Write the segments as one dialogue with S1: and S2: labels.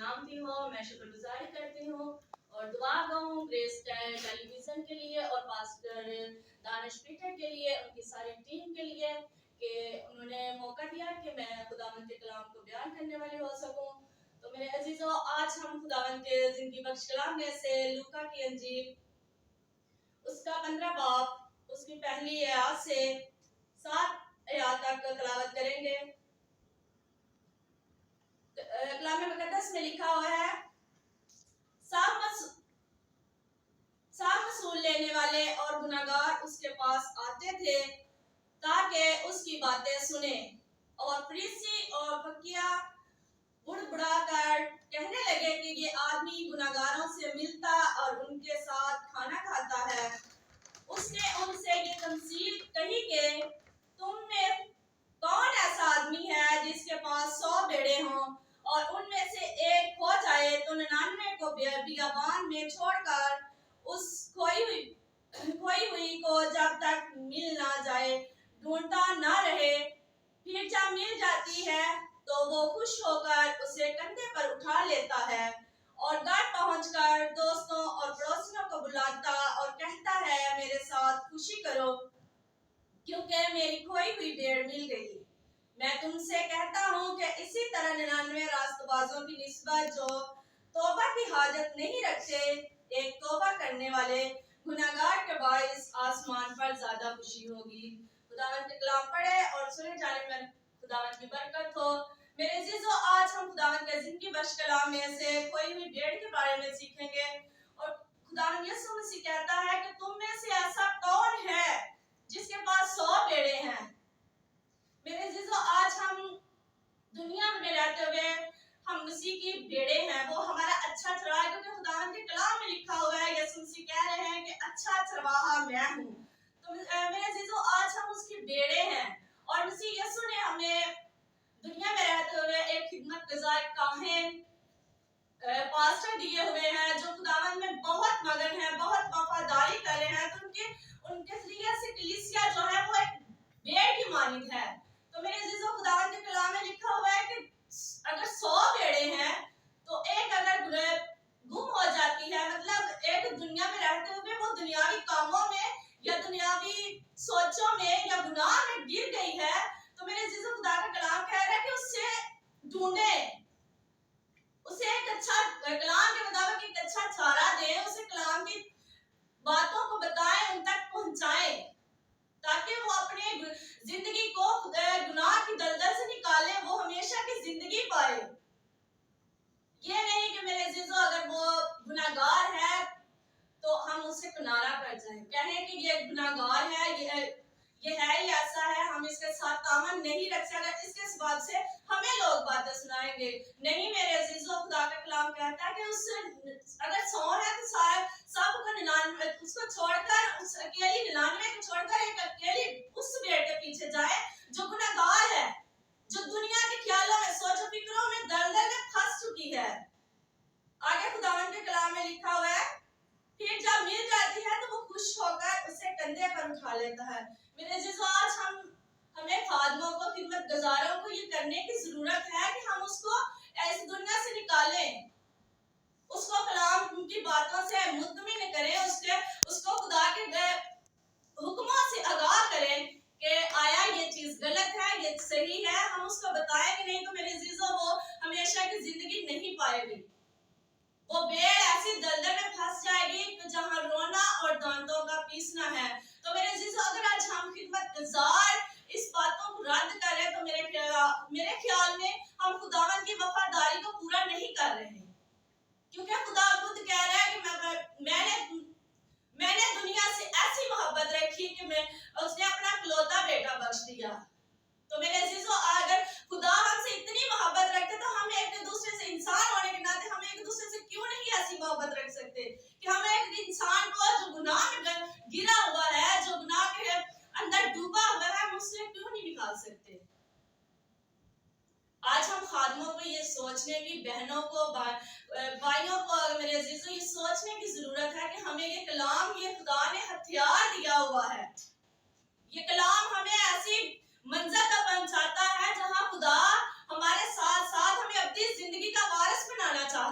S1: جانتی ہو میں شکر گزاری کرتی ہوں اور دعا گاؤں گریس ٹیلی ویژن کے لیے اور پاسٹر دانش پیٹر کے لیے ان کی ساری ٹیم کے لیے کہ انہوں نے موقع دیا کہ میں خداوند کے کلام کو بیان کرنے والی ہو سکوں. تو میرے عزیزو آج ہم خداوند کے زندگی بخش کلام میں سے لوکا کی انجیل اس کا 15 باب اس کی پہلی آیات سے 7 آیات تک تلاوت کریں گے. کلام مقدس میں لکھا ہوا ہے صاف مسئول لینے والے اور گناہگار اس کے پاس آتے تھے تاکہ اس کی باتیں سنیں اور فریسی اور فقیہ بڑبڑا کر کہنے لگے کہ یہ آدمی گناہگاروں سے ملتا اور ان کے ساتھ کھانا کھاتا ہے. اس نے ان سے یہ تمثیل کہی کہ تم میں کون ایسا آدمی ہے جس کے پاس 100 بھیڑیں ہوں اور ان میں سے ایک کھو جائے تو 99 کو بیابان میں چھوڑ کر اس کھوئی ہوئی کو جب تک مل نہ جائے ڈھونڈتا نہ رہے. پھر جب مل جاتی ہے تو وہ خوش ہو کر اسے کندھے پر اٹھا لیتا ہے اور گھر پہنچ کر دوستوں اور پڑوسیوں کو بلاتا اور کہتا ہے میرے ساتھ خوشی کرو کیونکہ میری کھوئی ہوئی بھیڑ مل گئی. میں تم سے کہتا ہوں کہ اسی طرح 99 راست بازوں کی نسبت جو توبہ کی حاجت نہیں رکھتے ایک توبہ کرنے والے گناہگار کے باعث آسمان پر زیادہ خوشی ہوگی. خداوند کے کلام پڑھے اور سنے جانے میں خداوند کی برکت ہو. میرے عزیزو آج ہم خداوند کے زندگی بخش کلام میں سے کوئی بھی بھیڑ کے بارے میں سیکھیں گے اور خداوند یسوع مسیح کہتا ہے کہ تم میں سے ایسا کون ہے جس کے پاس 100 بھیڑیں ہیں. میرے عزیزو آج ہم دنیا میں رہتے ہوئے ہم مسیح کی بھیڑیں ہیں. وہ ہمارا اچھا چرواہا ہے کیونکہ خداوند کے کلام میں لکھا ہوا ہے یسوع مسیح کہہ رہے ہیں کہ اچھا چرواہا میں ہوں. تو میرے عزیزو آج ہم اس کی بھیڑیں ہیں اور مسیح یسوع نے ہمیں دنیا میں رہتے ہوئے ایک خدمت گزار کاہن پاسٹر دیے ہوئے ہیں جو خداوند میں بہت مگن ہیں بہت وفاداری کر رہے ہیں. تو ان کے ذریعے سے کلیسیا جو ہے وہ ایک بھیڑ کی مانند ہے. تو میرے عزیزو خداوند کے کلام میں لکھا ہوا ہے کہ اگر 100 بھیڑیں ہیں تو ایک اگر گم ہو جاتی ہے مطلب ایک دنیا میں رہتے ہوئے وہ دنیاوی کاموں میں یا دنیاوی سوچوں میں یا گناہ میں گر گئی ہے تو میرے عزیزو خدا کا کلام کہہ رہا ہے کہ اس سے ڈھونڈیں اسے ایک اچھا کلام کے مطابق ایک اچھا چارہ دیں اسے کلام کی باتوں کو بتائیں ان تک پہنچائیں تاکہ وہ اپنے زندگی کو گناہ کی دلدل سے نکالے وہ ہمیشہ کی زندگی پائے. یہ نہیں کہ میرے عزیزو اگر وہ گناہگار ہے تو ہم اسے کنارہ کر جائیں کہیں کہ یہ گناہگار ہے یہ ہے ہی ایسا ہے ہم اس کے ساتھ تعامل نہیں رکھ سکتے اس کے سبب سے ہمیں لوگ باتیں سنائیں گے. نہیں میرے عزیزو خدا کا کلام کہتا ہے کہ اس اگر 100 ہے تو سب کو 99 اس کو چھوڑ کر اس اکیلی 99 کو چھوڑ کر ایک اکیلی اس بھیڑ کے پیچھے جائے جو گناہگار ہے جو دنیا کے خیالوں میں سوچ و فکروں میں دلدل میں پھنس چکی ہے. آگے خداوند کے کلام میں لکھا ہوا ہے پھر جب مل جاتی ہے تو وہ خوش ہو کر اسے کندھے پر اٹھا لیتا ہے. میرے عزیزو آج ہمیں خادموں کو خدمت گزاروں کو یہ کرنے کی ضرورت ہے کہ ہم اس کو ایسی دنیا سے نکالیں اس کو کلام کی باتوں سے مطمئن کریں اس کو خدا کے حکموں سے آگاہ کریں کہ آیا یہ چیز غلط ہے یہ صحیح ہے ہم اس کو بتائیں کہ نہیں تو میرے عزیزو وہ ہمیشہ کی زندگی نہیں پائے گی. وہ بھیڑ ایسی دلدل میں پھنس جائے گی کہ جہاں رونا اور دانتوں کا پیسنا ہے. تو میرے عزیزو اگر آج ہم خدمت گزار اس باتوں کو رد کریں تو میرے خیال میں ہم خداوند کی وفاداری کو پورا نہیں کر رہے ہیں کیونکہ خدا خود کہہ رہا ہے کہ میں نے دنیا سے ایسی محبت رکھی کہ اس نے اپنا اکلوتا بیٹا بخش دیا. تو میرے عزیزو اگر خدا ہم سے اتنی محبت رکھتے تو ہم ایک دوسرے سے انسان ہونے کے ناطے ہم ایک دوسرے سے کیوں نہیں ایسی محبت رکھ سکتے کہ ہم ایک انسان کو جو گناہ میں گرا ہوا ہے جو گناہ کے اندر ڈوبا ہوا ہے ہم اس سے کیوں نہیں نکال سکتے. آج ہم خادموں کو یہ سوچنے کی بہنوں کو بھائیوں کو میرے عزیزو یہ سوچنے کی ضرورت ہے کہ ہمیں یہ کلام یہ خدا نے ہتھیار دیا ہوا ہے. یہ کلام ہمیں ایسی منزل تک پہنچاتا ہے جہاں خدا ہمارے ساتھ ساتھ ہمیں اپنی زندگی کا وارث بنانا چاہتا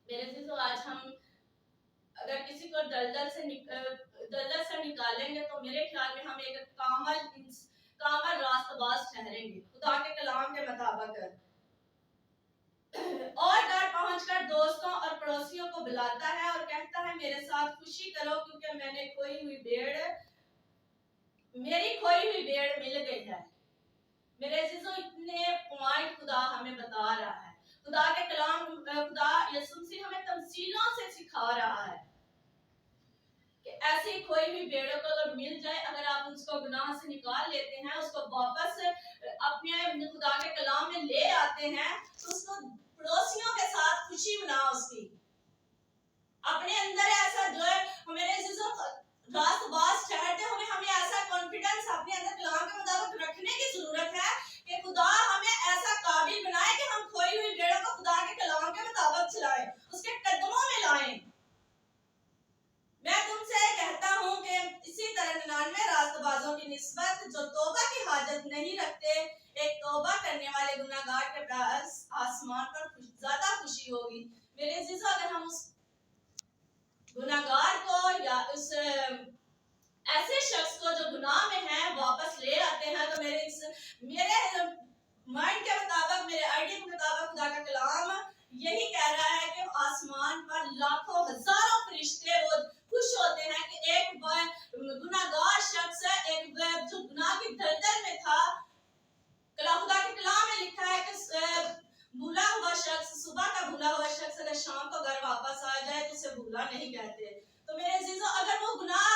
S1: मेरे अजीजों, आज हम अगर किसी को दलदल से निकालेंगे तो मेरे ख्याल में हम एक कामल रास्तबाज ठहरेंगे खुदा के कलाम के मुताबिक। और घर पहुंचकर दोस्तों और पड़ोसियों को बुलाता है और कहता है मेरे साथ खुशी करो क्योंकि मेरी खोई हुई भेड़ मिल गई है। मेरे अजीजों, इतने पॉइंट खुदा हमें बता रहा है। खुदा के कलाम, खुदा यीशु मसीह हमें तमसीलों से सिखा रहा है कि ऐसी खोई हुई भेड़ों को अगर मिल जाए, अगर आप उसको गुनाह से निकाल लेते हैं, उसको वापस अपने खुदा के कलाम में ले आते हैं, तो उसको पड़ोसियों के साथ खुशी मनाओ उसकी। अपने अंदर ऐसा जो है मेरे अजीजों रास्तबाज ठहरते हुए हमें ऐसा कॉन्फिडेंस अपने अंदर कलाम के मुताबिक रखने की जरूरत है कि खुदा हमें ऐसा काबिल बनाए कि हम खोई हुई भेड़ों को खुदा के कलाम के मुताबिक चलाएं, उसके कदमों में लाएं। मैं तुमसे कहता हूं कि इसी तरह 99 रास्तबाजों की निस्बत जो तौबा की हाजत नहीं रखते, एक तौबा करने वाले गुनाहगार के पास आसमान पर ज्यादा खुशी होगी। मेरे अजीजों, अगर हम उस गुनाहगार को या उस ऐसे शख्स को जो गुनाह में है वापस ले आते हैं, तो मेरे माइंड के मुताबिक, मेरे आइडिया के मुताबिक खुदा का कलाम यही कह रहा है कि आसमान पर लाखों हजारों फरिश्ते वो खुश होते हैं कि एक गुनाहगार शख्स है, एक जो गुनाह की दलदल में था। खुदा के कलाम में लिखा है कि भूला हुआ शख्स, सुबह का भूला हुआ शख्स अगर शाम को घर वापस आ जाए तो उसे भूला नहीं कहते। तो मेरे अजीजों, अगर वो गुनाह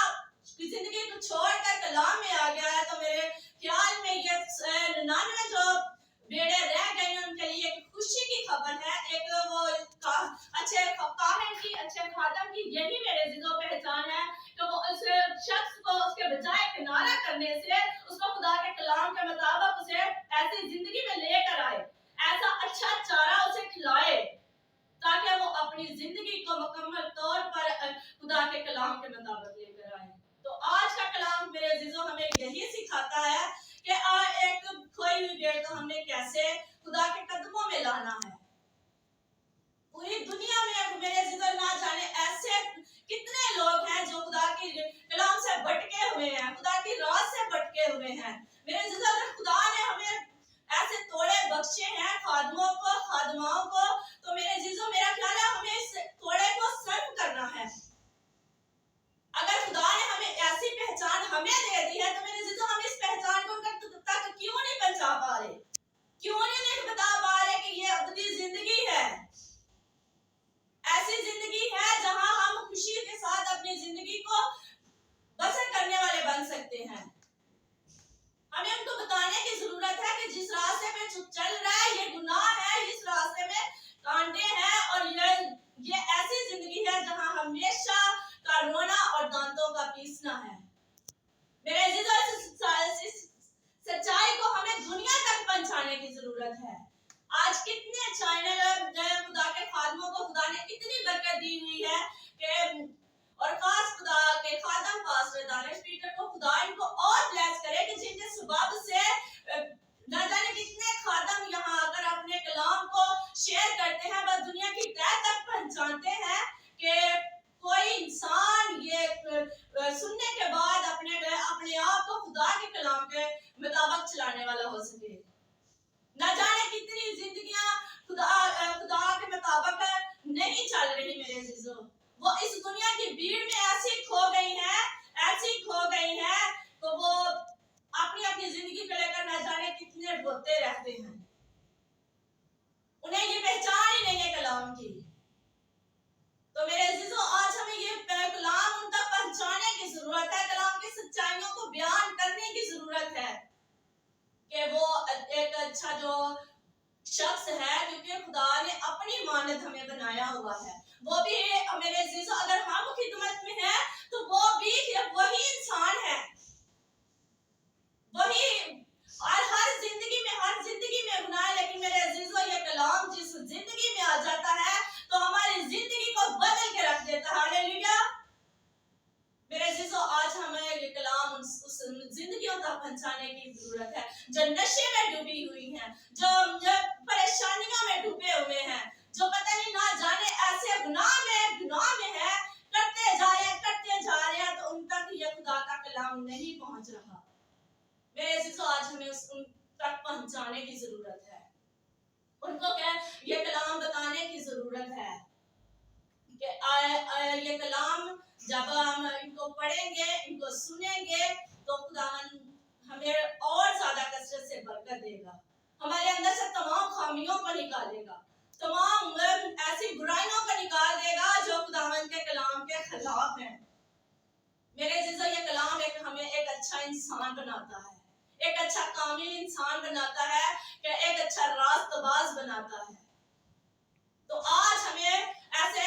S1: की जिंदगी को छोड़कर कलाम में आ गया है, तो मेरे ख्याल में ये 99 जो भेड़े रह गई उनके लिए एक खुशी की खबर है, एक वो अच्छे काहिन की, अच्छे खादम की यही मेरे अजीजों पहचान है कि वो उस शख्स को उसके बजाय किनारा करने से उसको खुदा के कलाम के मुताबिक उसे ऐसी जिंदगी में लेकर आए, ऐसा अच्छा चारा उसे खिलाए ताकि वो अपनी जिंदगी को मुकम्मल तौर पर खुदा के कलाम के मुताबिक लेकर आए। तो आज का कलाम मेरे अजीजों हमें यही सिखाता है कि एक खोई हुई भेड़ को हमने कैसे खुदा के कदमों में लाना है। पूरी दुनिया में मेरे अजीजों ना जाने ऐसे कितने लोग हैं जो खुदा के कलाम से भटके हुए हैं, खुदा की राह से भटके हुए हैं। मेरे अजीजों, अगर खुदा ने हमें ऐसे तोड़े बख्शे हैं खादमों को, खादमाओं को, तो मेरे अजीजों मेरा ख्याल है हमें इस तोड़े को सर्व करना है। अगर खुदा ने हमें ऐसी पहचान हमें दे दी है, तो मेरे अजीजों हम इस पहचान को तक क्यों नहीं पहुंचा पा रहे, क्यों नहीं बता पा रहे कि ये अबदी जिंदगी है, ऐसी जिंदगी है जहां हम खुशी के साथ अपनी जिंदगी को बसर करने वाले बन सकते हैं। हमें उनको बताने की जरूरत है कि जिस रास्ते पे चल रहा है ये गुनाह है, इस रास्ते में कांटे हैं, और ये ऐसी जिंदगी है जहां हमेशा का रोना और दांतों का पीसना है। मेरे अजीजों, इस सच्चाई को हमें दुनिया तक पहुंचाने की जरूरत है। आज कितने चैनल खुदा के खादमों को खुदा ने इतनी बरकत दी हुई है कि, और खास खुदा के खादम पास्टर दानिश पीटर को खुदा इनको और ब्लेस करे कि जिनके सबब से न जाने कितने खादम यहाँ आकर अपने कलाम को शेयर करते हैं, बस दुनिया की तह तक पहुंचाते हैं कि कोई इंसान ये सुनने के बाद अपने आप को खुदा के कलाम के मुताबिक चलाने वाला हो सके। न जाने कितनी जिंदगियां खुदा के मुताबिक नहीं चल रही मेरे अजीजों, वो इस दुनिया की भीड़ में ऐसी खो गई है तो वो अपनी अपनी जिंदगी को लेकर न जाने कितने रोते रहते हैं, उन्हें ये पहचान ही नहीं है कलाम की। तो मेरे अजीजों, आज हमें ये कलाम उन तक पहुंचाने की जरूरत है, कलाम की सच्चाइयों को बयान करने की जरूरत है कि वो एक अच्छा जो शख्स है, क्योंकि खुदा ने अपनी मानद हमें बनाया हुआ है, वो भी मेरे अजीजों अगर हम खिदमत में हैं तो वो भी वही इंसान है, वही हर जिंदगी में गुनाह है, लेकिन मेरे अजीजों ये कलाम जिस जिंदगी में आ जाता है तो हमारी जिंदगी को बदल के रख देता है। हालेलुया। मेरे अजीजों, आज हमें ये कलाम उस जिंदगियों तक पहुंचाने की जरूरत है जो नशे में डूबी हुई हैं, जो परेशानियों में डूबे हुए हैं, जो पता नहीं ना जाने ऐसे मेरे अजीजों, आज हमें उन तक पहुंचाने की जरूरत है, उनको क्या ये कलाम बताने की जरूरत है कि ये कलाम जब हम इनको पढ़ेंगे, इनको सुनेंगे, तो खुदावन हमें और ज्यादा कसरत से बरकत देगा, हमारे अंदर से तमाम खामियों को निकालेगा, तमाम ऐसी बुराइयों को निकाल देगा जो खुदावन के कलाम के खिलाफ हैं। मेरे अजीजों, ये कलाम हमें एक अच्छा इंसान बनाता है, एक अच्छा कामिल इंसान बनाता है, कि एक अच्छा रास्तबाज बनाता है। तो आज हमें ऐसे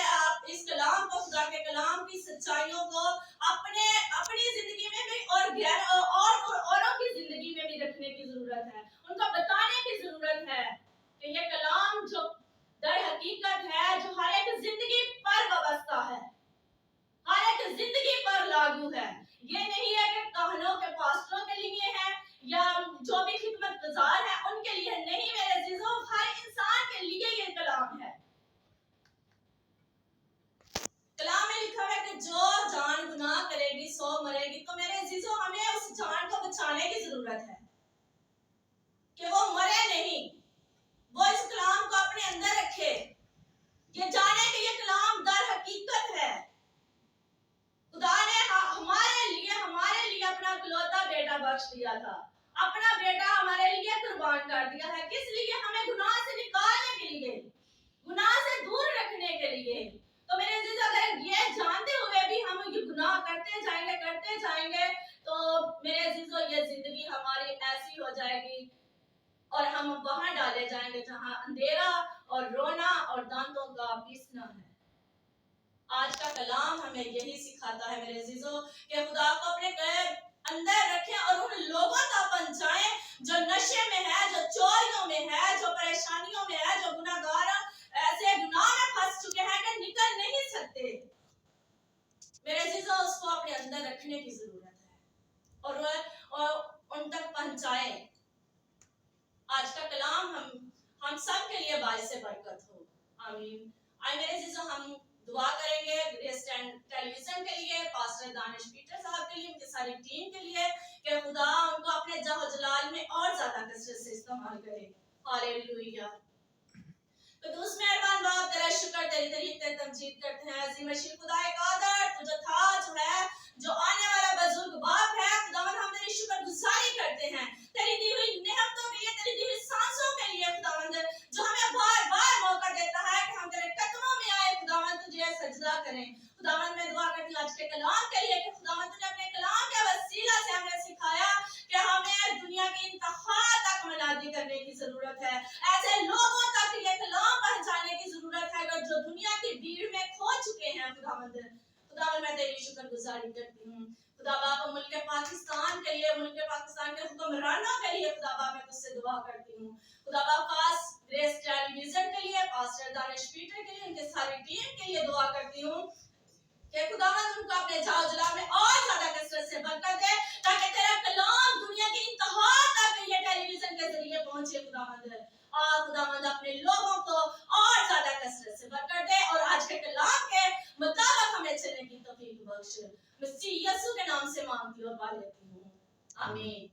S1: इस कलाम को, खुदा के कलाम की सच्चाइयों को अपनी जिंदगी में भी और औरों की जिंदगी में भी रखने की जरूरत है, उनको बताने की जरूरत है कि ये कलाम जो दर हकीकत है, जो हर एक जिंदगी पर वाबस्ता है, हर एक जिंदगी पर लागू है। ये नहीं है कि कहनों के पास्टरों के लिए है या जो भी खिदमत गुजार है उनके लिए नहीं, मेरे अजीजों, हर इंसान के लिए ये कलाम है। कलाम में लिखा है कि जो जान गुनाह करेगी सो मरेगी। तो मेरे अजीजों, हमें उस जान को बचाने की जरूरत है कि वो मरे नहीं, वो इस कलाम को अपने अंदर रखे, ये जाने कि ये कलाम दर हकीकत है। खुदा ने हमारे लिए अपना इकलौता बेटा बख्श दिया था, अपना बेटा हमारे लिए कुर्बान कर दिया है, किस लिए? हमें गुनाह से निकालने के लिए, गुनाह से दूर रखने के लिए। तो मेरे अजीज, अगर ये जानते हुए भी हम ये गुनाह करते जाएंगे तो मेरे अजीजों, ये जिंदगी हमारी ऐसी हो जाएगी और हम वहां डाले जाएंगे जहां अंधेरा और रोना और दांतों का पीसना है। आज का कलाम हमें यही सिखाता है मेरे अजीजों, कि खुदा को अपने अंदर रखें और उन लोगों तक पहुंचाएं जो नशे में है, जो चोरियों में है, जो परेशानियों में है, जो गुनाहगार ऐसे गुनाह में फंस चुके हैं कि निकल नहीं सकते। मेरे अजीजों, उसको अपने अंदर रखने की जरूरत है और उन तक पहुंचाएं। आज का कलाम हम सब के लिए बाइस बरकत हो, आमीन। आए मेरे अजीजों, हम दुआ करेंगे ग्रेस टेलीविजन के लिए, पास्टर दानिश पीटर साहब के लिए, उनकी सारी टीम के लिए, कि खुदा उनको अपने जहो जलाल में और ज्यादा कसरत से इस्तेमाल करे। हालेलुया। तो दोस्त मेहरबान बाप, तेरा शुक्र, तेरी तारीफ, तेरी तमजीद करते हैं। अजीम मशीह खुदा कादर, तू जो था, जो है, जो आने वाला बुजुर्ग बाप है, खुदावंद, हम तेरी शुक्रगुजारी करते हैं तेरी दी हुई नेमतों के लिए, तेरी दी हुई सांसों के लिए, खुदावंद, जो हमें बार-बार मौका देता है कि हम तेरे कदमों में आए, खुदावंद, तुझे सजदा करें। खुदावंद, मैं दुआ करती हूं आज के कलाम के लिए कि खुदावंद, तूने अपने कलाम के वसीला से हमें सिखाया कि हमें दुनिया की इंतहा तक मुनादी करने की जरूरत है, ऐसे लोगों तक ये कलाम पहुंचाने की जरूरत है जो दुनिया की भीड़ में खो चुके हैं। खुदावंद, मैं तेरी शुक्रगुजारी करती हूँ। खुदा बाप, मुल्क पाकिस्तान के लिए, मुल्क पाकिस्तान के हुक्मरानों के लिए खुदा बाप, मैं तुझसे दुआ करती हूँ। खुदा बाप, खास ग्रेस टेलीविजन के लिए, पास्टर दानिश पीटर के लिए, उनके सारी टीम के लिए दुआ करती हूँ कि खुदावंद उनको अपने जाओ जला में और ज्यादा कसरत से बरकत दे, ताकि तेरा कलाम दुनिया की इंतहा तक ये टेलीविजन के जरिए पहुंचे। खुदावंद, और खुदावंद अपने लोगों को और ज्यादा कसरत से बरकत दे और आज के कलाम के मुताबिक हमें चलने की तौफीक बख्श। मसीह यीशु के नाम से मांगती और पा लेती हूँ, आमीन।